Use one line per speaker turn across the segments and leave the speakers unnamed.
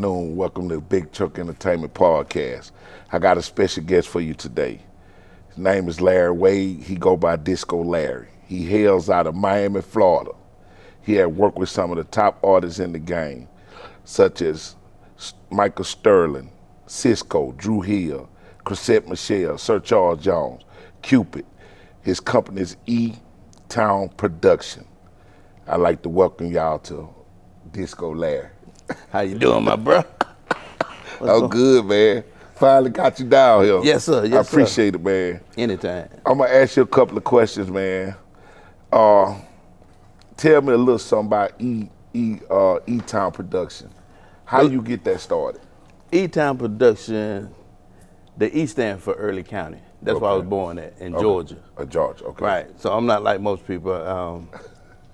afternoon. Welcome to Big Truck Entertainment&podcast. I got a special guest for you today. His name is Larry Wade. He go by Disco Larry. He hails out of Miami, Florida. He had worked with some of the top artists in the game, such as Michael Sterling, Cisco, Drew Hill, Chrisette Michelle, Sir Charles Jones, Cupid. His company is E-Town Production. I'd like to welcome y'all to Disco Larry.
How you doing, my bro?
Oh, good, man. Finally got you down here.
Yes, sir. Yes,
I appreciate it, man.
Anytime.
I'm gonna ask you a couple of questions, man. Tell me a little something about E-Town Production. How you get that started?
E-Town Production, the E stands for Early County. That's where I was born at, in Georgia.
Georgia, okay.
Right, so I'm not like most people.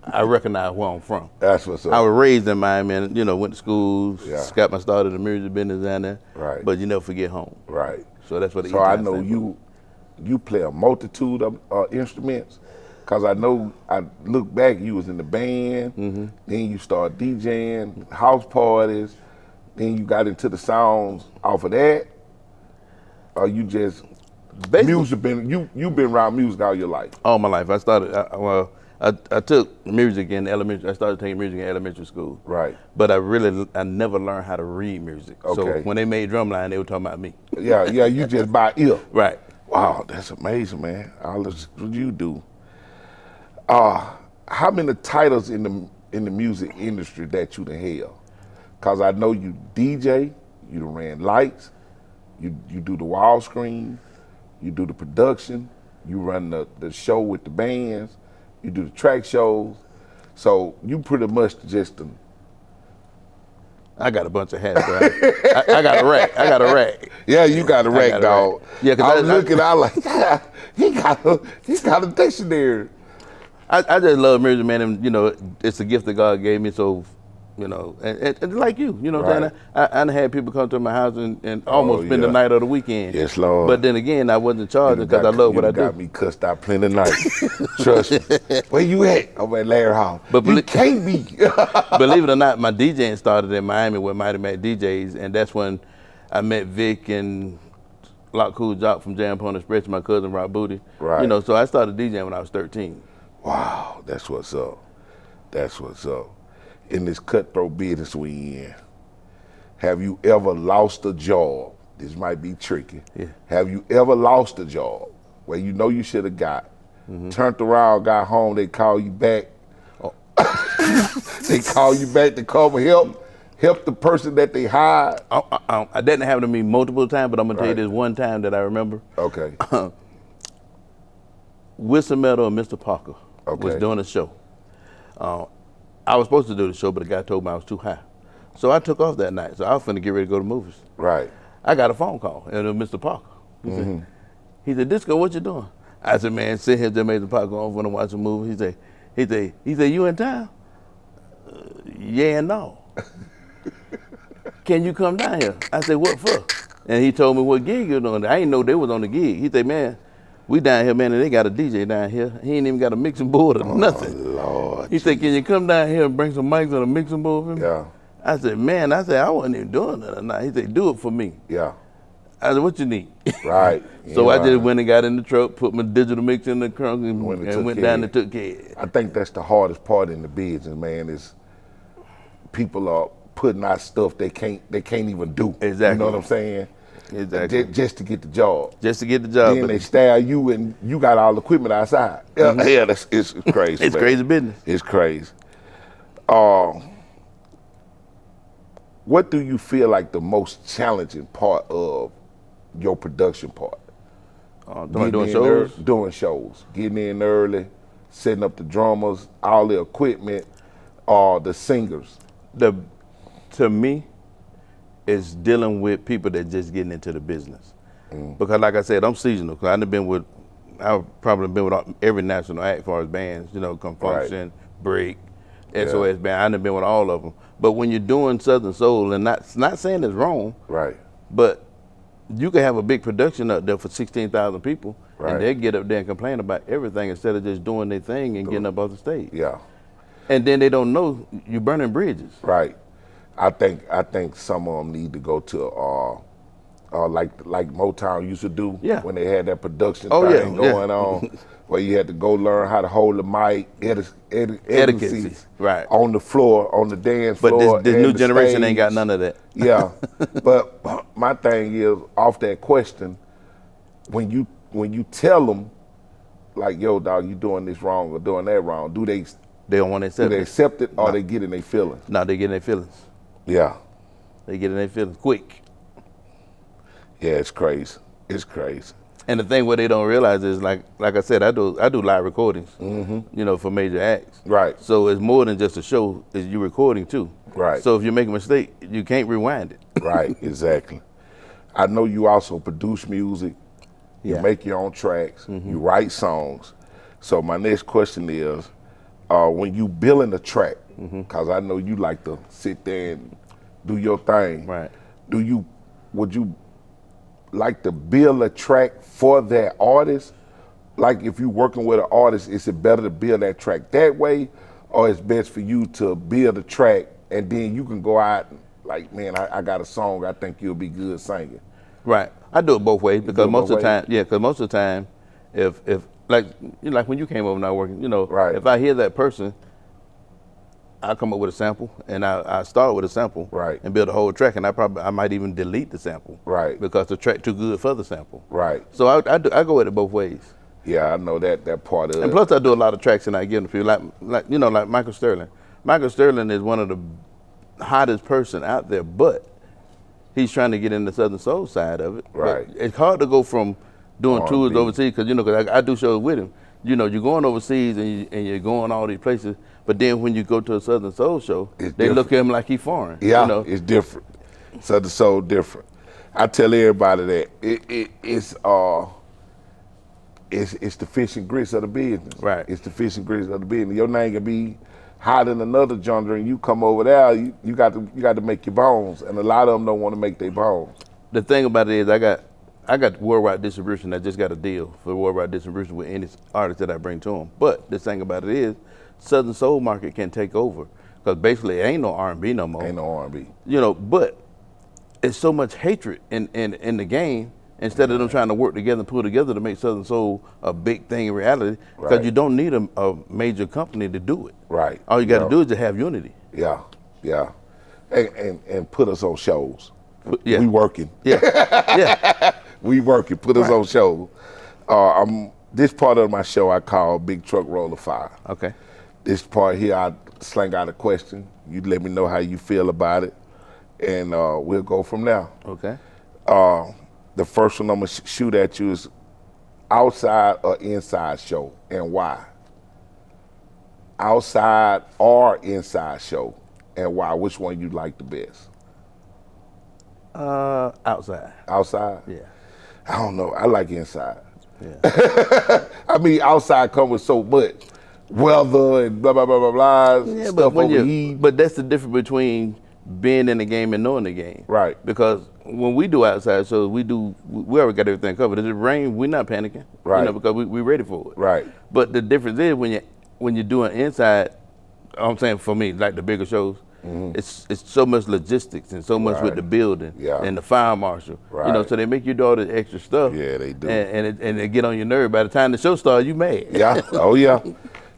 I recognize where I'm from.
That's what's up.
I was raised in Miami and, went to school,
Yeah.
got my start in the music business down there.
Right.
But you never forget home.
Right.
So that's what the
So I
E-Town
know
stands
you play a multitude of instruments, because I know I look back, you was in the band, then you started DJing, house parties, then you got into the sounds off of that, or you just,
Basically,
you've been around music all your life?
all my life. I started, I took music in elementary, I started taking music in elementary school.
Right.
But I never learned how to read music.
Okay.
So when they made Drumline, they were talking about me.
Yeah, you just by ear.
Right.
Wow, that's amazing, man. All this what you do. How many titles in the music industry that you done held? Cause I know you DJ, you done ran lights, you do the wall screen, you do the production, you run the show with the bands, you do the track shows. So you pretty much just
I got a bunch of hats, bro. I got a rack.
Yeah, you got a rack, dog.
Yeah,
I was looking, I like, he got a dictionary.
I just love music, man, and it's a gift that God gave me. So, and like you, what I'm saying? I done had people come to my house and almost spend the night or the weekend.
Yes, Lord.
But then again, I wasn't charging because I love what I do.
You got me cussed out plenty of nights. Trust me. Where you at? I'm at Larry House.
But
you can't be.
Believe it or not, my DJing started in Miami with Mighty Mac DJs, and that's when I met Vic and Lock Cool Jock from Jam Pony Express, my cousin Rob Booty.
Right.
So I started DJing when I was 13.
Wow, that's what's up. That's what's up. In this cutthroat business we in, have you ever lost a job? This might be tricky.
Yeah.
Have you ever lost a job where you know you should have got, turned around, got home, they call you back, they call you back to come help the person that they hired?
That didn't happen to me multiple times, but I'm gonna tell you this one time that I remember.
Okay.
Wilson Meadow and Mr. Parker was doing a show. I was supposed to do the show, but the guy told me I was too high. So I took off that night. So I was finna get ready to go to movies.
Right.
I got a phone call, and it was Mr. Parker. He said, Disco, what you doing? I said, man, sit here, just made the Parker on, wanna watch a movie. He said, you in town? Yeah and no. Can you come down here? I said, what for? And he told me what gig you was on. I didn't know they was on the gig. He said, man, we down here, man, and they got a DJ down here. He ain't even got a mixing board or nothing.
Lord.
He said, can you come down here and bring some mics and a mixing board for me?
Yeah.
I said, man, I wasn't even doing that or not. He said, do it for me.
Yeah.
I said, what you need?
Right.
So I just went and got in the truck, put my digital mix in the trunk and went down and took care.
I think that's the hardest part in the business, man, is people are putting out stuff they can't even do.
Exactly.
You know what I'm saying?
Exactly.
Just to get the job.
Just to get the job.
Then they style you and you got all the equipment outside. Yeah, it's crazy.
It's
man.
crazy business.
It's crazy. What do you feel like the most challenging part of your production part?
Doing shows?
Doing shows. Getting in early, setting up the drummers, all the equipment, the singers.
To me, is dealing with people that just getting into the business. Because like I said, I'm seasonal. Cause I've probably been with every national act as far as bands, Confunction, Break, SOS Band. I done been with all of them. But when you're doing Southern Soul, and not saying it's wrong,
right?
But you can have a big production up there for 16,000 people, and they get up there and complain about everything instead of just doing their thing and getting up off the stage.
Yeah.
And then they don't know you're burning bridges.
Right. I think some of them need to go to like Motown used to do
Yeah.
when they had that production
Oh, yeah,
thing
yeah.
going on, where you had to go learn how to hold the mic, etiquette
Right.
on the floor, on the dance
But
floor.
this
and
new
the
generation ain't got
stage.
none of that.
Yeah, but my thing is off that question, when you tell them like, yo, dog, you doing this wrong or doing that wrong, do they
They don't want to accept it.
accept it or
No.
they get in their feelings?
No, they get in their feelings.
Yeah,
They get in their feelings quick.
yeah, it's crazy. It's crazy.
And the thing what they don't realize is like I said, I do live recordings, for major acts.
Right.
So it's more than just a show, it's you recording too.
Right.
So if you make a mistake, you can't rewind it.
Right, exactly. I know you also produce music, you
Yeah.
make your own tracks, you write songs. So my next question is, when you building a track, because I know you like to sit there and do your thing.
Right.
Would you like to build a track for that artist? Like if you're working with an artist, is it better to build that track that way, or it's best for you to build a track and then you can go out and like, man, I got a song I think you'll be good singing.
Right. I do it both ways
do
because
it
most
both
of the time, because most of the time, if like when you came over and I working,
Right.
if I hear that person, I come up with a sample and I start with a sample,
Right.
and build a whole track, and I might even delete the sample,
Right.
because the track too good for the sample.
Right.
So I go with it both ways.
Yeah, I know that part of
And
it.
plus, I do a lot of tracks and I give them to people, like Michael Sterling. Michael Sterling is one of the hottest person out there, but he's trying to get in the Southern Soul side of it.
Right.
But it's hard to go from doing
R&B.
tours overseas because I do shows with him. You're going overseas and you're going all these places, but then when you go to a Southern Soul show,
It's
they look
different.
at him like he's foreign.
Yeah, it's different. Southern Soul different. I tell everybody that it's the fish and grits of the business.
Right.
It's the fish and grits of the business. Your name can be hot in another genre, and you come over there, you got to make your bones, and a lot of them don't want to make their bones.
The thing about it is I got worldwide distribution. I just got a deal for worldwide distribution with any artist that I bring to them. But the thing about it is, Southern Soul market can take over because basically it ain't no R&B no more.
Ain't no R&B.
But it's so much hatred in the game. Instead of them trying to work together and pull together to make Southern Soul a big thing in reality, because
Right.
you don't need a major company to do it.
Right.
All you got to
Yeah.
do is to have unity.
Yeah, yeah, and put us on shows.
Yeah.
We working.
Yeah, yeah.
We working. Put us
Right.
on shows. This part of my show I call Big Truck Roller Fire.
Okay.
This part here, I slang out a question. You let me know how you feel about it, and we'll go from there.
Okay.
The first one I'm gonna shoot at you is outside or inside show, and why? Outside or inside show, and why? Which one you like the best?
Outside.
Outside?
Yeah.
I don't know. I like inside.
Yeah.
I mean, outside come with so much weather and blah blah blah blah blah.
Yeah,
stuff
but when
overheat.
but that's the difference between being in the game and knowing the game.
Right.
Because when we do outside shows, we already got everything covered. If it rain, we're not panicking.
Right.
Because we ready for it.
Right.
But the difference is when you're doing inside, I'm saying for me, like the bigger shows, it's so much logistics and so much with
Right.
the building
Yeah.
and the fire marshal.
Right.
So they make you do all this extra stuff.
Yeah, they do.
And they get on your nerve. By the time the show starts, you mad.
Yeah. Oh yeah.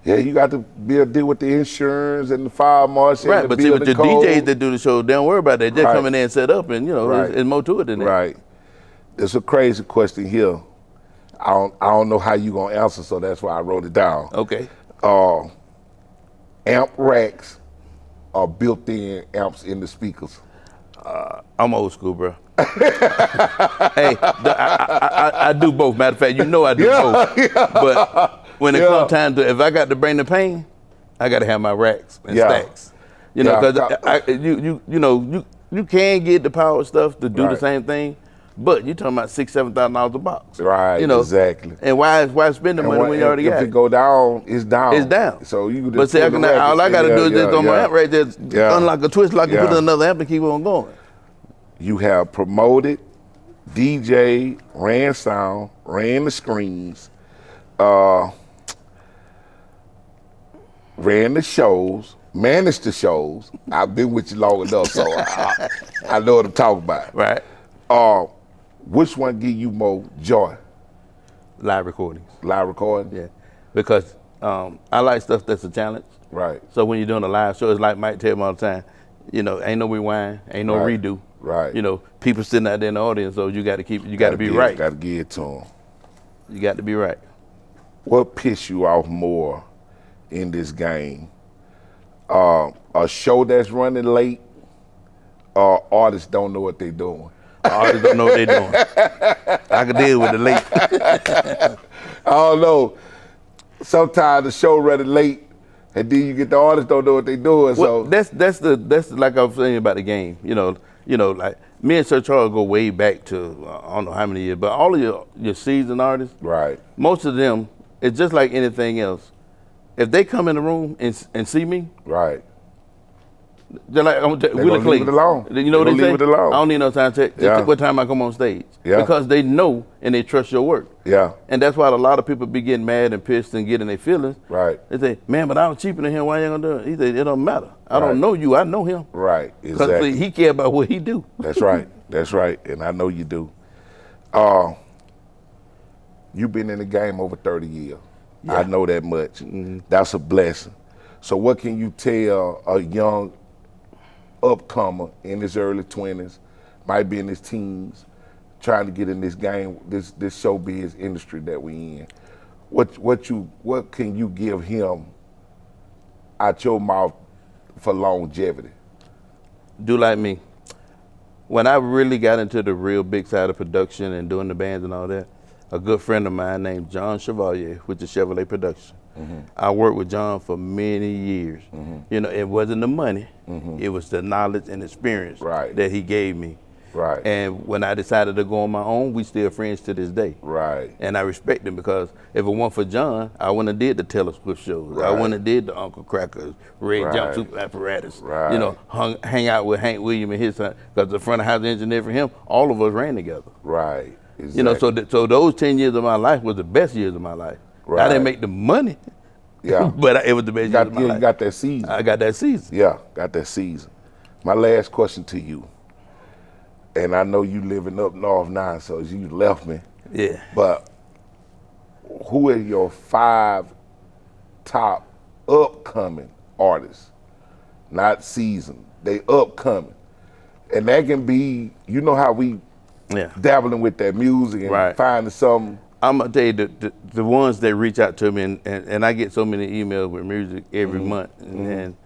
Yeah, you got to deal with the insurance and the fire marshal.
Right,
and the
but see, with
building
your
code.
DJs that do the show, they don't worry about that. Just
Right.
come in there and set up, and
Right.
it's more to it than that.
Right. There's a crazy question here. I don't know how you gonna answer, so that's why I wrote it down.
Okay.
Amp racks or built-in amps in the speakers.
I'm old school, bro. Hey, I do both. Matter of fact, I do both. But when it
Yeah.
comes time to, if I got to bring the pain, I got to have my racks and
Yeah.
stacks.
Yeah.
Because you can get the power stuff to do the
Right.
same thing, but you're talking about $6,000-7,000 a box.
Right, exactly.
And why spend the money when you already got
if
it?
it go down, it's down.
It's down.
So you can just
But see,
pull the records.
all I got to do is just on my amp right there,
Yeah.
unlock a twist lock and
Yeah.
put in another amp and keep on going.
You have promoted, DJ, ran sound, ran the screens, ran the shows, managed the shows. I've been with you long enough, so I know what I'm talking about.
Right.
Which one give you more joy?
Live recordings.
Live recording?
Yeah. Because I like stuff that's a challenge.
Right.
So when you're doing a live show, it's like Mike tell me all the time, you know, ain't no rewind, ain't no
Right.
redo.
Right.
You know, people sitting out there in the audience, so you got to be right.
Got to give it to them.
You got to be right.
What pissed you off more in this game? A show that's running late, or artists don't know what they're doing?
Artists don't know what they're doing. I can deal with the late.
I don't know. Sometimes the show running late, and then you get the artists don't know what they're doing.
Well,
So
that's like I was saying about the game. You know, like me and Sir Charles go way back to I don't know how many years, but all of your seasoned artists,
right,
most of them, it's just like anything else. If they come in the room and see me,
right.
they're like,
Leave it alone.
You know what they say?
Leave it alone.
I don't need no time check. Just
Yeah.
what time I come on stage.
Yeah.
Because they know and they trust your work.
Yeah,
And that's why a lot of people be getting mad and pissed and getting their feelings.
right,
They say, man, but I was cheaper than him. Why you gonna do it? He said, it don't matter. I
Right.
don't know you. I know him.
right.
Because
Exactly.
he care about what he do.
That's right. That's right. And I know you do. You've been in the game over 30 years. I know that much. That's a blessing. So what can you tell a young upcomer in his early 20s, might be in his teens, trying to get in this game, this showbiz industry that we in? What can you give him out your mouth for longevity?
Do like me. When I really got into the real big side of production and doing the bands and all that, a good friend of mine named John Chevalier, which is Chevrolet Production. I worked with John for many years. You know, it wasn't the money, it was the knowledge and experience
Right.
that he gave me.
Right.
And when I decided to go on my own, we still friends to this day.
Right.
And I respect him because if it weren't for John, I wouldn't have did the Taylor Swift shows. I
Right.
wouldn't have did the Uncle Crackers, Red
Right.
Jumpsuit Apparatus.
Right.
You know, hang out with Hank Williams and his son, because the front of house engineer for him, all of us ran together.
Right. Exactly.
You know, so those 10 years of my life was the best years of my life. I
Right.
didn't make the money,
Yeah.
but it was the best years of my
You
life.
got that season.
I got that season.
Yeah, got that season. My last question to you, and I know you living up north now, so you left me,
Yeah.
but who are your 5 top upcoming artists? Not seasoned, they upcoming. And that can be, you know how we
Yeah.
dabbling with that music and
Right.
finding something.
I'm gonna tell you the ones that reach out to me, and I get so many emails with music every month. And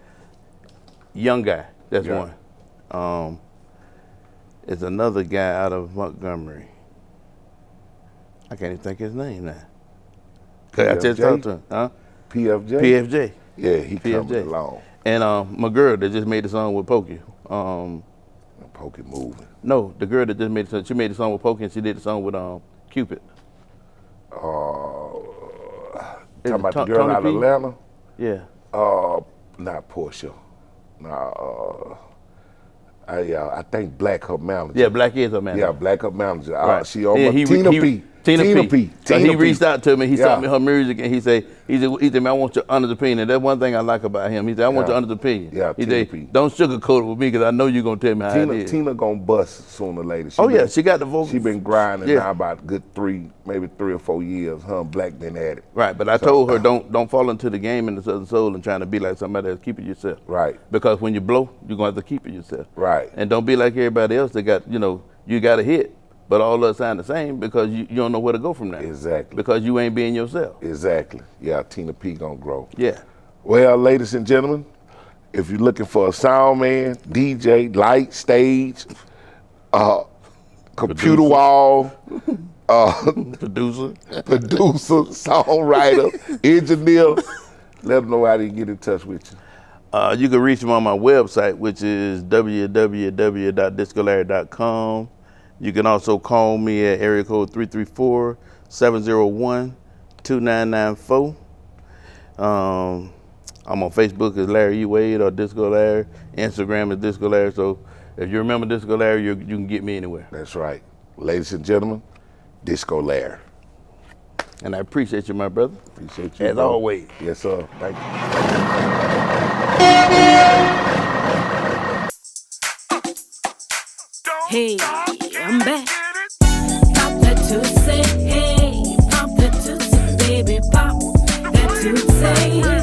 young guy, that's
Yeah.
one. It's another guy out of Montgomery. I can't even think his name now. 'Cause I just
PFJ?
talked to him. Huh?
PFJ?
PFJ.
Yeah, he coming
PFJ.
along.
And my girl that just made the song with Pokey.
Pokey moving.
No, the girl that just made the song, she made the song with Pokey and she did the song with Cupid.
Talking about the
Tony
girl out of
P?
Atlanta?
Yeah.
Not Portia. No, I think Black her manager.
Yeah, Black is her man.
Yeah, Black her manager.
Right.
She on
Yeah,
my Tina P.
Tina P. So he reached out to me. He
Yeah.
sent me her music, and he said, man, I want your honest opinion. That's one thing I like about him. He said, I want
Yeah.
your honest opinion.
Yeah,
He
Tina
said,
P.
don't sugarcoat it with me, because I know you're gonna tell me how it is.
Tina gonna bust sooner or later.
Yeah, she got the vocals.
She been grinding
Yeah.
now about a good 3 or 4 years. Her and Black been at it.
Right, but I told her don't fall into the game in the Southern Soul and trying to be like somebody else. Keep it yourself.
Right.
Because when you blow, you're gonna have to keep it yourself.
Right.
And don't be like everybody else that got, you got a hit, but all of us sound the same, because you don't know where to go from there.
Exactly.
Because you ain't being yourself.
Exactly. Yeah, Tina P gonna grow.
Yeah.
Well, ladies and gentlemen, if you're looking for a sound man, DJ, light, stage, computer wall,
Producer.
producer, songwriter, engineer, let them know how they get in touch with you.
You can reach me on my website, which is www.discolarry.com. You can also call me at area code 334-701-2994. I'm on Facebook as Larry E. Wade or Disco Larry. Instagram is Disco Larry. So if you remember Disco Larry, you can get me anywhere.
That's right. Ladies and gentlemen, Disco Larry.
And I appreciate you, my brother.
Appreciate you.
As
bro.
always.
Yes, sir. Thank you.
Hey, I'm back. Pop that tootsie, hey, pop that tootsie, baby, pop that tootsie.